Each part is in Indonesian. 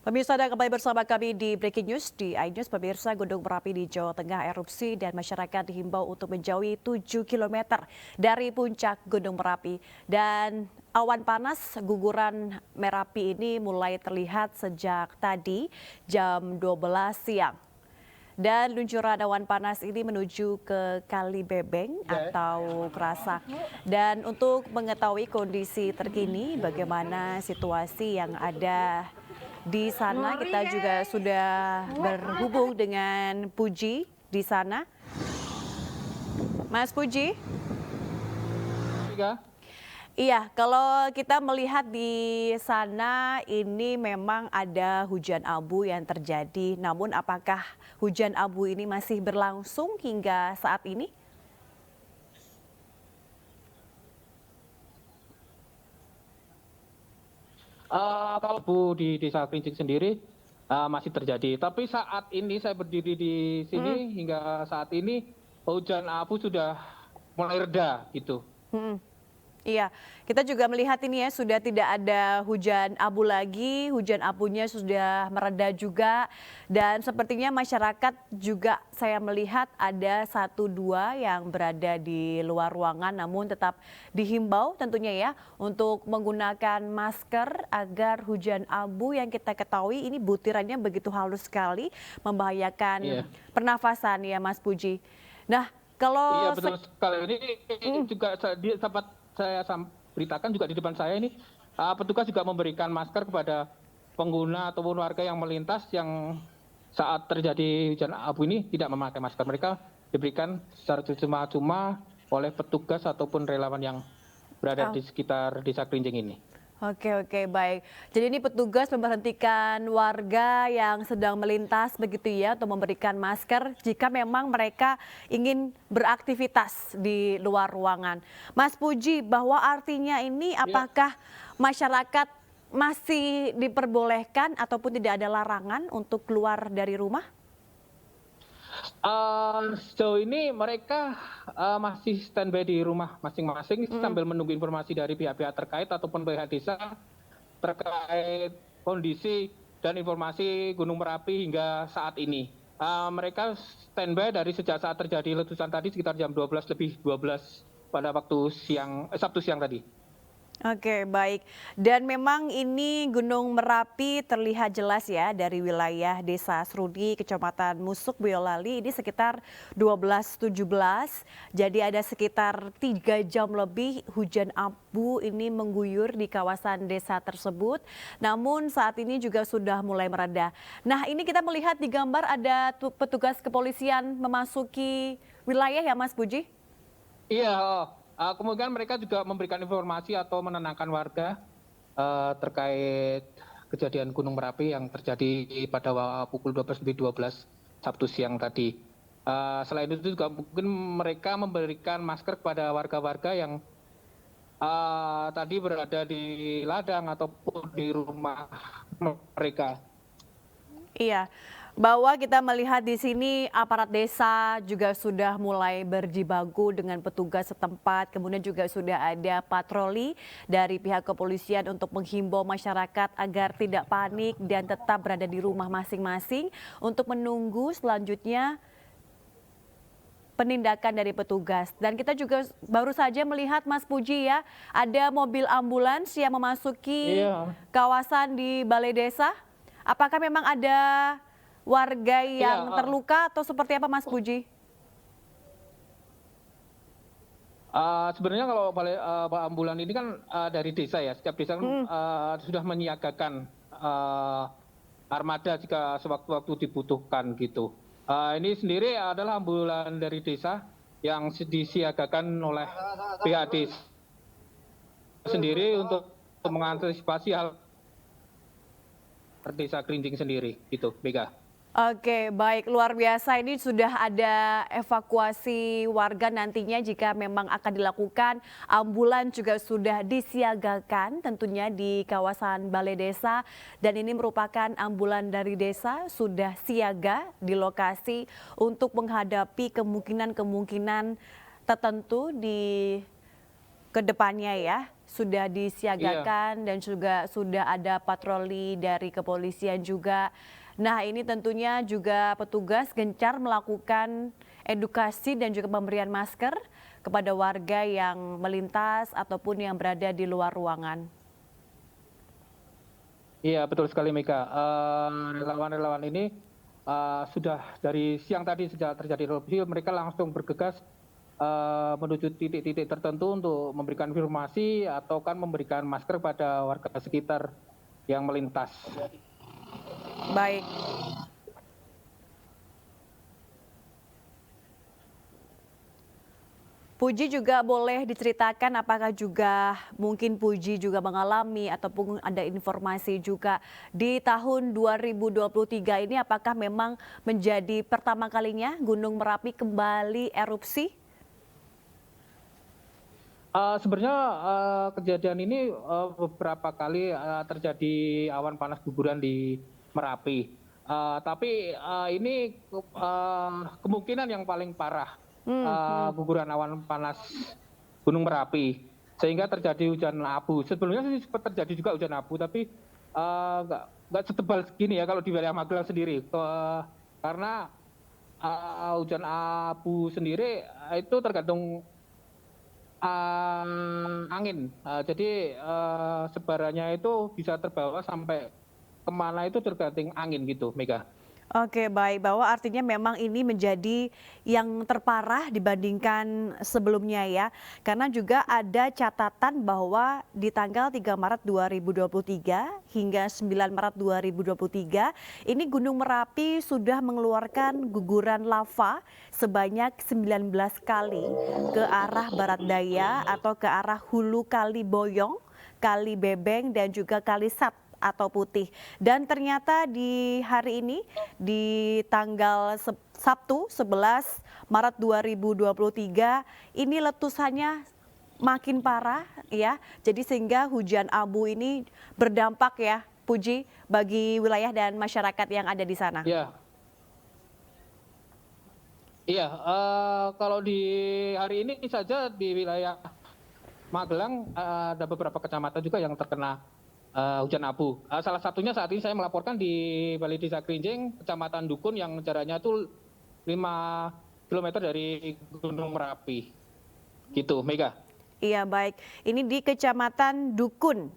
Pemirsa, dan kembali bersama kami di Breaking News di iNews. Pemirsa, Gunung Merapi di Jawa Tengah erupsi dan masyarakat dihimbau untuk menjauhi 7 km dari puncak Gunung Merapi. Dan awan panas guguran Merapi ini mulai terlihat sejak tadi jam 12 siang. Dan luncuran awan panas ini menuju ke Kali Bebeng atau Kerasak. Dan untuk mengetahui kondisi terkini bagaimana situasi yang ada di sana, kita juga sudah berhubung dengan Puji di sana. Mas Puji? Iya, kalau kita melihat di sana ini memang ada hujan abu yang terjadi. Namun apakah hujan abu ini masih berlangsung hingga saat ini? Kalau Bu di Desa Kerinci sendiri masih terjadi. Tapi saat ini saya berdiri di sini hingga saat ini hujan abu sudah mulai reda gitu. Mm-mm. Iya, kita juga melihat ini ya, sudah tidak ada hujan abu lagi, hujan abunya sudah mereda juga. Dan sepertinya masyarakat juga saya melihat ada 1-2 yang berada di luar ruangan, namun tetap dihimbau tentunya ya untuk menggunakan masker agar hujan abu yang kita ketahui ini butirannya begitu halus sekali, membahayakan Iya, pernafasan ya Mas Puji. Nah, iya kalau betul sekali. Ini juga dapat saya beritakan juga di depan saya ini petugas juga memberikan masker kepada pengguna ataupun warga yang melintas yang saat terjadi hujan abu ini tidak memakai masker. Mereka diberikan secara cuma-cuma oleh petugas ataupun relawan yang berada di sekitar Desa Kerinjing ini. Oke, baik. Jadi ini petugas memberhentikan warga yang sedang melintas begitu ya untuk memberikan masker jika memang mereka ingin beraktivitas di luar ruangan. Mas Puji, bahwa artinya ini Ya. apakah masyarakat masih diperbolehkan ataupun tidak ada larangan untuk keluar dari rumah? Sejauh ini mereka masih standby di rumah masing-masing sambil menunggu informasi dari pihak-pihak terkait ataupun pihak desa terkait kondisi dan informasi Gunung Merapi hingga saat ini. Mereka standby dari sejak saat terjadi letusan tadi sekitar jam 12 lebih 12 pada waktu Sabtu siang tadi. Oke, baik. Dan memang ini Gunung Merapi terlihat jelas ya dari wilayah Desa Srudi, Kecamatan Musuk, Boyolali ini sekitar 12.17. Jadi ada sekitar 3 jam lebih hujan abu ini mengguyur di kawasan desa tersebut. Namun saat ini juga sudah mulai mereda. Nah, ini kita melihat di gambar ada petugas kepolisian memasuki wilayah ya Mas Puji? Iya, kemudian mereka juga memberikan informasi atau menenangkan warga terkait kejadian Gunung Merapi yang terjadi pada pukul 12 Sabtu siang tadi. Selain itu juga mungkin mereka memberikan masker kepada warga-warga yang tadi berada di ladang ataupun di rumah mereka. Iya, bahwa kita melihat di sini aparat desa juga sudah mulai berjibaku dengan petugas setempat, kemudian juga sudah ada patroli dari pihak kepolisian untuk menghimbau masyarakat agar tidak panik dan tetap berada di rumah masing-masing untuk menunggu selanjutnya penindakan dari petugas. Dan kita juga baru saja melihat Mas Puji ya, ada mobil ambulans yang memasuki Iya. kawasan di Balai Desa. Apakah memang ada warga Iya, yang terluka atau seperti apa Mas Puji? sebenarnya kalau ambulan ini kan dari desa ya, setiap desa kan sudah menyiagakan armada jika sewaktu-waktu dibutuhkan gitu. Ini sendiri adalah ambulan dari desa yang disiagakan oleh pihak desa sendiri untuk mengantisipasi hal Desa Kerinjing sendiri gitu, Mega. Oke, baik, luar biasa. Ini sudah ada evakuasi warga nantinya jika memang akan dilakukan. Ambulan juga sudah disiagakan tentunya di kawasan Balai Desa. Dan ini merupakan ambulan dari desa sudah siaga di lokasi untuk menghadapi kemungkinan-kemungkinan tertentu di kedepannya ya. sudah disiagakan dan juga sudah ada patroli dari kepolisian juga. Nah, ini tentunya juga petugas gencar melakukan edukasi dan juga pemberian masker kepada warga yang melintas ataupun yang berada di luar ruangan. Iya, betul sekali Mega. Relawan-relawan ini sudah dari siang tadi sejak terjadi erupsi, mereka langsung bergegas menuju titik-titik tertentu untuk memberikan informasi atau kan memberikan masker pada warga sekitar yang melintas. Baik. Puji juga boleh diceritakan apakah juga mungkin Puji juga mengalami ataupun ada informasi juga di tahun 2023 ini apakah memang menjadi pertama kalinya Gunung Merapi kembali erupsi? Sebenarnya kejadian ini beberapa kali terjadi awan panas guguran di Merapi. Tapi ini kemungkinan yang paling parah guguran awan panas Gunung Merapi, sehingga terjadi hujan abu. Sebelumnya sih sempat terjadi juga hujan abu, tapi nggak setebal segini ya kalau di wilayah Magelang sendiri. Karena hujan abu sendiri itu tergantung angin. Jadi sebarannya itu bisa terbawa sampai kemana itu tergantung angin gitu, Mega. Oke, baik. Bahwa artinya memang ini menjadi yang terparah dibandingkan sebelumnya ya. Karena juga ada catatan bahwa di tanggal 3 Maret 2023 hingga 9 Maret 2023 ini Gunung Merapi sudah mengeluarkan guguran lava sebanyak 19 kali ke arah barat daya atau ke arah hulu Kali Boyong, Kali Bebeng dan juga Kali Sat atau Putih. Dan ternyata di hari ini di tanggal Sabtu 11 Maret 2023 ini letusannya makin parah ya. Jadi sehingga hujan abu ini berdampak ya Puji bagi wilayah dan masyarakat yang ada di sana. Iya. Iya, kalau di hari ini saja di wilayah Magelang ada beberapa kecamatan juga yang terkena hujan abu. Salah satunya saat ini saya melaporkan di Balai Desa Kerinjing, Kecamatan Dukun yang jaraknya itu 5 km dari Gunung Merapi. Gitu, Mega. Iya baik, ini di Kecamatan Dukun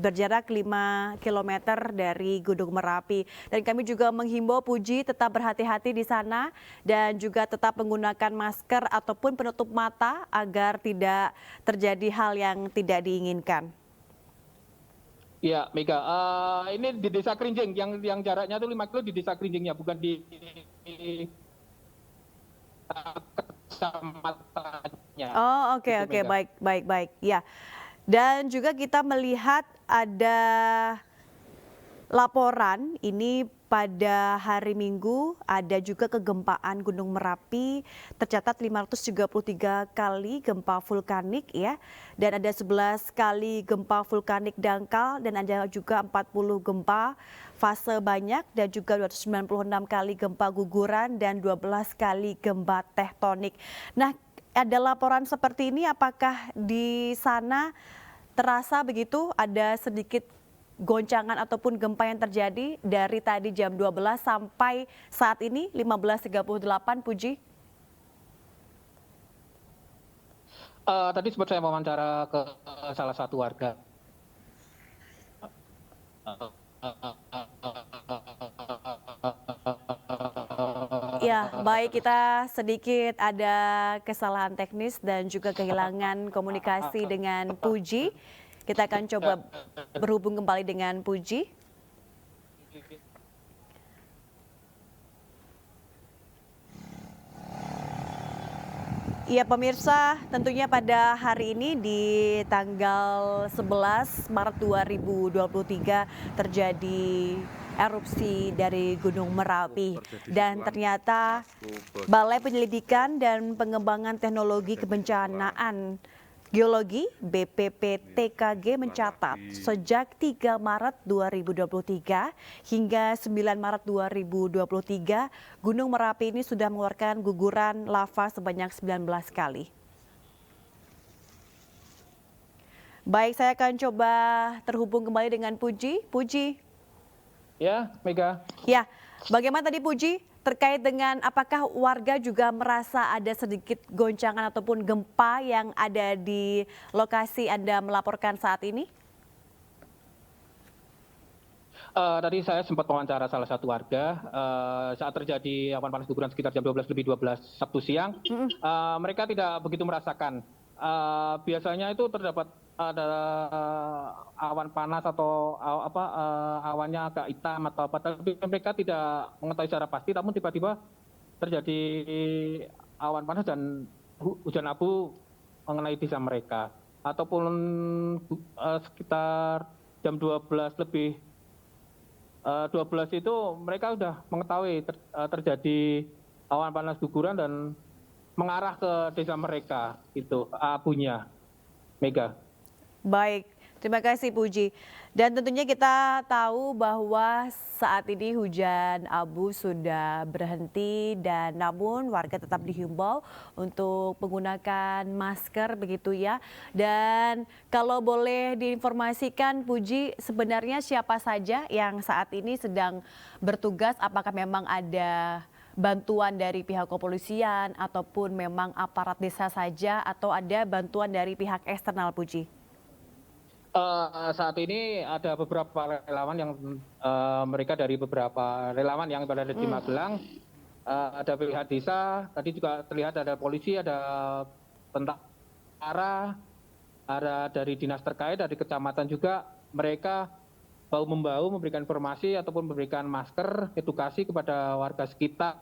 berjarak 5 km dari Gunung Merapi. Dan kami juga menghimbau Puji tetap berhati-hati di sana dan juga tetap menggunakan masker ataupun penutup mata agar tidak terjadi hal yang tidak diinginkan. Iya, Mega. Ini di Desa Kerinjing yang jaraknya itu 5 km di Desa Kerinjingnya, bukan di kecamatannya. Oh oke, Gitu, Mega. baik ya. Dan juga kita melihat ada laporan ini pada hari Minggu ada juga kegempaan Gunung Merapi tercatat 533 kali gempa vulkanik ya, dan ada 11 kali gempa vulkanik dangkal dan ada juga 40 gempa fase banyak dan juga 296 kali gempa guguran dan 12 kali gempa tektonik. Nah, ada laporan seperti ini apakah di sana terasa begitu ada sedikit goncangan ataupun gempa yang terjadi dari tadi jam 12 sampai saat ini 15.38 Puji? Tadi sempat saya wawancara ke salah satu warga. Ya, baik, kita sedikit ada kesalahan teknis dan juga kehilangan komunikasi dengan Puji. Kita akan coba berhubung kembali dengan Puji. Ya pemirsa, tentunya pada hari ini di tanggal 11 Maret 2023 terjadi erupsi dari Gunung Merapi dan ternyata Balai Penyelidikan dan Pengembangan Teknologi Kebencanaan Geologi BPPTKG mencatat sejak 3 Maret 2023 hingga 9 Maret 2023 Gunung Merapi ini sudah mengeluarkan guguran lava sebanyak 19 kali. Baik, saya akan coba terhubung kembali dengan Puji. Puji, Ya, Mega. ya, bagaimana tadi Puji terkait dengan apakah warga juga merasa ada sedikit goncangan ataupun gempa yang ada di lokasi Anda melaporkan saat ini? Tadi saya sempat wawancara salah satu warga saat terjadi awan panas guguran sekitar jam 12 lebih 12 Sabtu siang. Mereka tidak begitu merasakan. Biasanya itu terdapat ada awan panas atau awannya agak hitam atau apa, tapi mereka tidak mengetahui secara pasti. Namun tiba-tiba terjadi awan panas dan hujan abu mengenai desa mereka. Ataupun sekitar jam 12 lebih 12 itu mereka sudah mengetahui terjadi awan panas guguran dan mengarah ke desa mereka itu abunya, Mega. Baik, terima kasih Puji. Dan tentunya kita tahu bahwa saat ini hujan abu sudah berhenti dan namun warga tetap dihimbau untuk menggunakan masker begitu ya. Dan kalau boleh diinformasikan Puji, sebenarnya siapa saja yang saat ini sedang bertugas? Apakah memang ada bantuan dari pihak kepolisian ataupun memang aparat desa saja atau ada bantuan dari pihak eksternal Puji? Saat ini ada beberapa relawan yang mereka dari beberapa relawan yang berada di Magelang, ada pihak desa, tadi juga terlihat ada polisi, ada tentara, ada dari dinas terkait, dari kecamatan juga, mereka bahu-membahu memberikan informasi ataupun memberikan masker, edukasi kepada warga sekitar.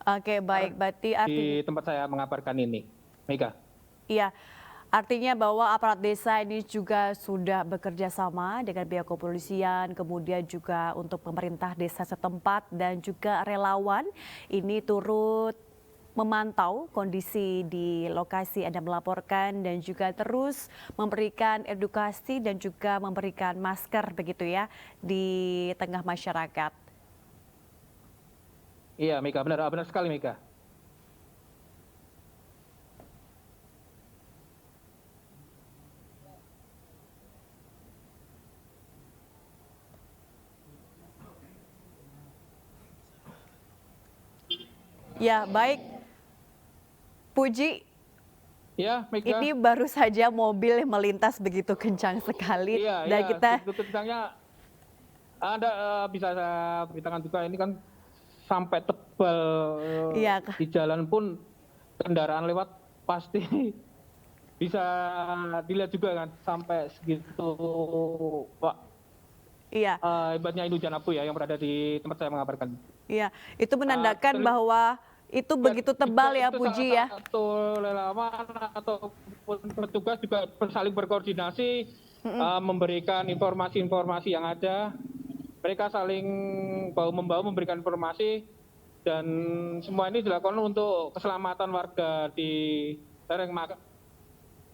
Oke, baik. Berarti artinya Di tempat saya mengabarkan ini, Mega. iya, artinya bahwa aparat desa ini juga sudah bekerja sama dengan pihak kepolisian, kemudian juga untuk pemerintah desa setempat dan juga relawan ini turut memantau kondisi di lokasi Anda melaporkan dan juga terus memberikan edukasi dan juga memberikan masker begitu ya di tengah masyarakat. Iya, Mega, benar sekali, Mega. Ya, baik. Puji, Ya, Mega. ini baru saja mobil yang melintas begitu kencang sekali Iya, dan iya, kita begitu kencangnya. Anda bisa saya beritakan juga, ini kan sampai tebal iya di jalan pun kendaraan lewat pasti bisa dilihat juga kan sampai segitu, Pak. iya Hebatnya ini hujan abu ya yang berada di tempat saya mengabarkan. iya itu menandakan Terlihat bahwa itu begitu tebal ya itu Puji ya. salah satu relawan ataupun petugas juga saling berkoordinasi, memberikan informasi-informasi yang ada. Mereka saling bahu-membahu memberikan informasi dan semua ini dilakukan untuk keselamatan warga di lereng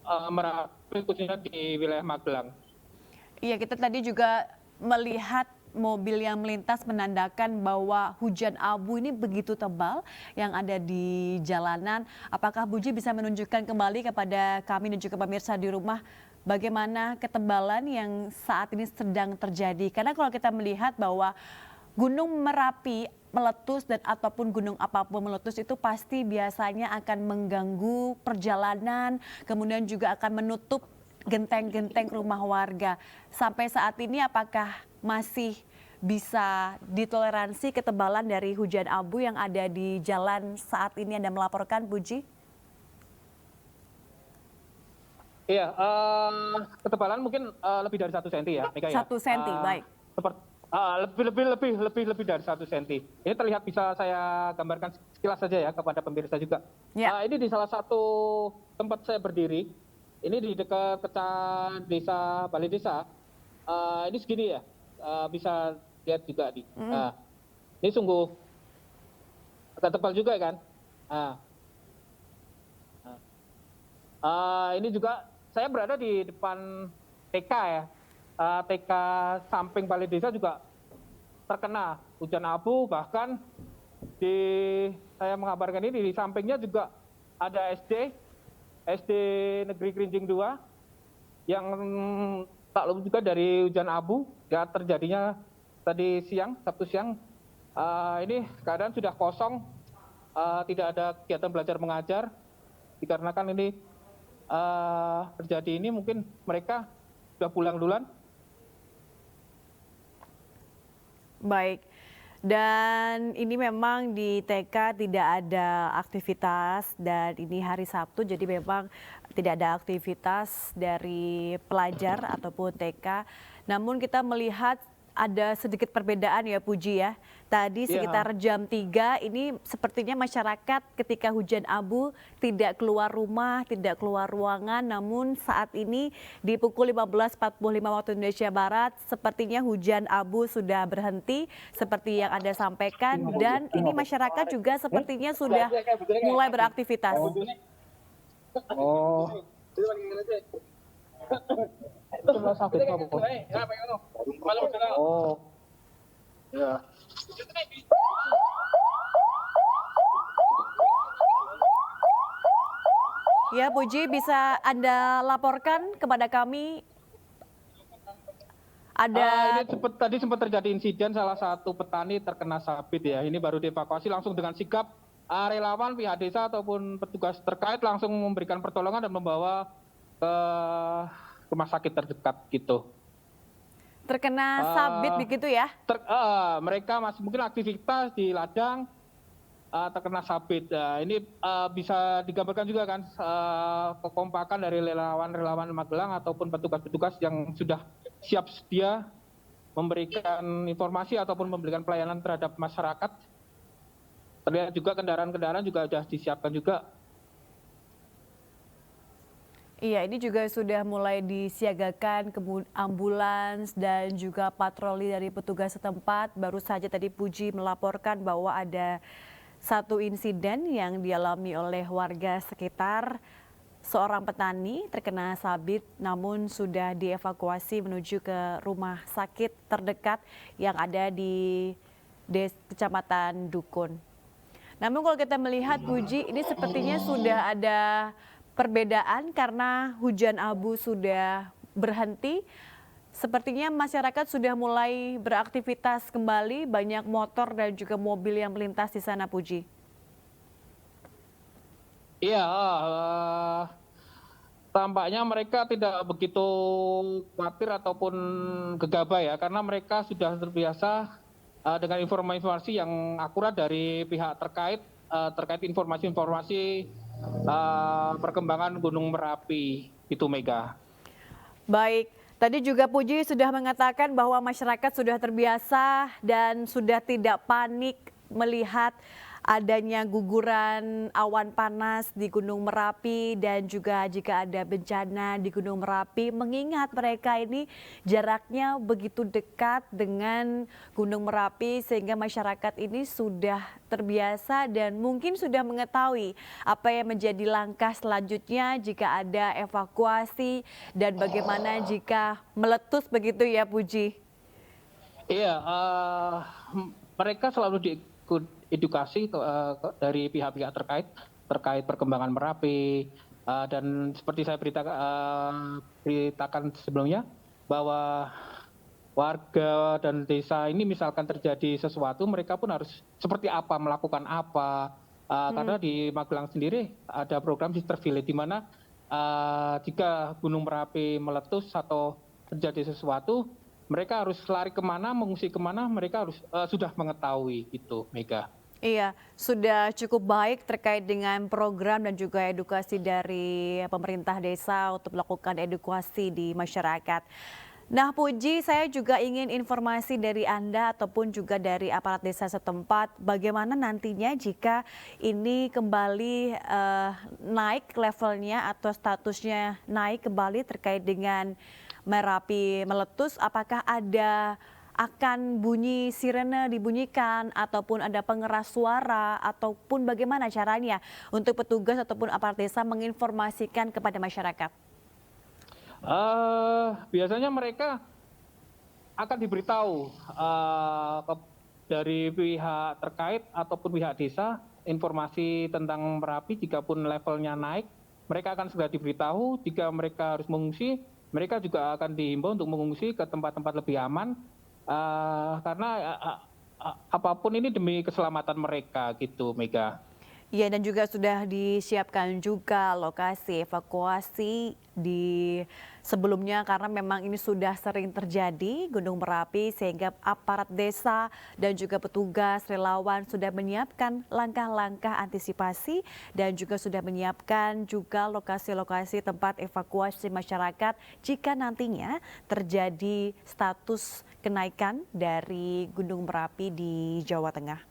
Merapi, khususnya di wilayah Magelang. Iya, kita tadi juga melihat mobil yang melintas menandakan bahwa hujan abu ini begitu tebal yang ada di jalanan. Apakah Puji bisa menunjukkan kembali kepada kami dan juga pemirsa di rumah bagaimana ketebalan yang saat ini sedang terjadi? Karena kalau kita melihat bahwa Gunung Merapi meletus dan ataupun gunung apapun meletus itu pasti biasanya akan mengganggu perjalanan, kemudian juga akan menutup genteng-genteng rumah warga. Sampai saat ini apakah masih bisa ditoleransi ketebalan dari hujan abu yang ada di jalan saat ini Anda melaporkan, Puji? Iya, ketebalan mungkin lebih dari 1 senti ya, Mega ya. 1 senti, baik. Lebih dari 1 senti. Ini terlihat, bisa saya gambarkan sekilas saja ya kepada pemirsa juga. Ya. Ini di salah satu tempat saya berdiri, ini di dekat desa Balai Desa. Ini segini ya, bisa lihat juga nih. Ini sungguh agak tebal juga kan. Ini juga saya berada di depan TK ya. TK samping Balai Desa juga terkena hujan abu, bahkan saya mengabarkan ini di sampingnya juga ada SD SD Negeri Kerinjing 2 yang tak luput juga dari hujan abu ya terjadinya tadi siang, Sabtu siang. Ini keadaan sudah kosong, tidak ada kegiatan belajar mengajar dikarenakan ini terjadi ini mungkin mereka sudah pulang duluan. Baik. Dan ini memang di TK tidak ada aktivitas dan ini hari Sabtu jadi memang tidak ada aktivitas dari pelajar ataupun TK. Namun kita melihat ada sedikit perbedaan ya Puji ya. Tadi Iya. sekitar jam 3 ini sepertinya masyarakat ketika hujan abu tidak keluar rumah, tidak keluar ruangan. Namun saat ini di pukul 15.45 waktu Indonesia Barat sepertinya hujan abu sudah berhenti seperti yang Anda sampaikan dan ini masyarakat juga sepertinya sudah mulai beraktivitas. Oh. Oh. Ya. Ya Puji, bisa Anda laporkan kepada kami ada Ini tadi sempat terjadi insiden salah satu petani terkena sabit ya. Ini baru dievakuasi langsung dengan sigap relawan pihak desa ataupun petugas terkait langsung memberikan pertolongan dan membawa ke rumah sakit terdekat gitu. terkena sabit begitu ya? Mereka masih mungkin aktivitas di ladang terkena sabit. Ini bisa digambarkan juga kan kekompakan dari relawan-relawan Magelang ataupun petugas-petugas yang sudah siap sedia memberikan informasi ataupun memberikan pelayanan terhadap masyarakat. Terlihat juga kendaraan-kendaraan juga sudah disiapkan juga. Iya, ini juga sudah mulai disiagakan ambulans dan juga patroli dari petugas setempat. Baru saja tadi Puji melaporkan bahwa ada satu insiden yang dialami oleh warga sekitar. Seorang petani terkena sabit namun sudah dievakuasi menuju ke rumah sakit terdekat yang ada di Kecamatan Dukun. Namun kalau kita melihat Puji ini sepertinya sudah ada perbedaan karena hujan abu sudah berhenti. Sepertinya masyarakat sudah mulai beraktivitas kembali, banyak motor dan juga mobil yang melintas di sana Puji. Iya, tampaknya mereka tidak begitu khawatir ataupun gegabah ya, karena mereka sudah terbiasa dengan informasi yang akurat dari pihak terkait informasi-informasi perkembangan Gunung Merapi itu Mega. Baik, tadi juga Puji sudah mengatakan bahwa masyarakat sudah terbiasa dan sudah tidak panik melihat adanya guguran awan panas di Gunung Merapi dan juga jika ada bencana di Gunung Merapi mengingat mereka ini jaraknya begitu dekat dengan Gunung Merapi sehingga masyarakat ini sudah terbiasa dan mungkin sudah mengetahui apa yang menjadi langkah selanjutnya jika ada evakuasi dan bagaimana jika meletus begitu ya Puji. Iya, mereka selalu edukasi dari pihak-pihak terkait perkembangan Merapi dan seperti saya beritakan sebelumnya bahwa warga dan desa ini misalkan terjadi sesuatu mereka pun harus seperti apa melakukan apa karena di Magelang sendiri ada program Sister Village di mana jika Gunung Merapi meletus atau terjadi sesuatu mereka harus lari kemana, mengungsi kemana, mereka harus sudah mengetahui gitu, Mega. Iya, sudah cukup baik terkait dengan program dan juga edukasi dari pemerintah desa untuk melakukan edukasi di masyarakat. Nah Puji, saya juga ingin informasi dari Anda ataupun juga dari aparat desa setempat, bagaimana nantinya jika ini kembali naik levelnya atau statusnya naik kembali terkait dengan Merapi meletus, apakah ada akan bunyi sirene dibunyikan ataupun ada pengeras suara ataupun bagaimana caranya untuk petugas ataupun aparat desa menginformasikan kepada masyarakat? Biasanya mereka akan diberitahu dari pihak terkait ataupun pihak desa informasi tentang Merapi jika pun levelnya naik mereka akan segera diberitahu. Jika mereka harus mengungsi, mereka juga akan dihimbau untuk mengungsi ke tempat-tempat lebih aman, karena apapun ini demi keselamatan mereka gitu, Mega. Iya, dan juga sudah disiapkan juga lokasi evakuasi di sebelumnya karena memang ini sudah sering terjadi gunung berapi sehingga aparat desa dan juga petugas relawan sudah menyiapkan langkah-langkah antisipasi dan juga sudah menyiapkan juga lokasi-lokasi tempat evakuasi masyarakat jika nantinya terjadi status kenaikan dari gunung berapi di Jawa Tengah.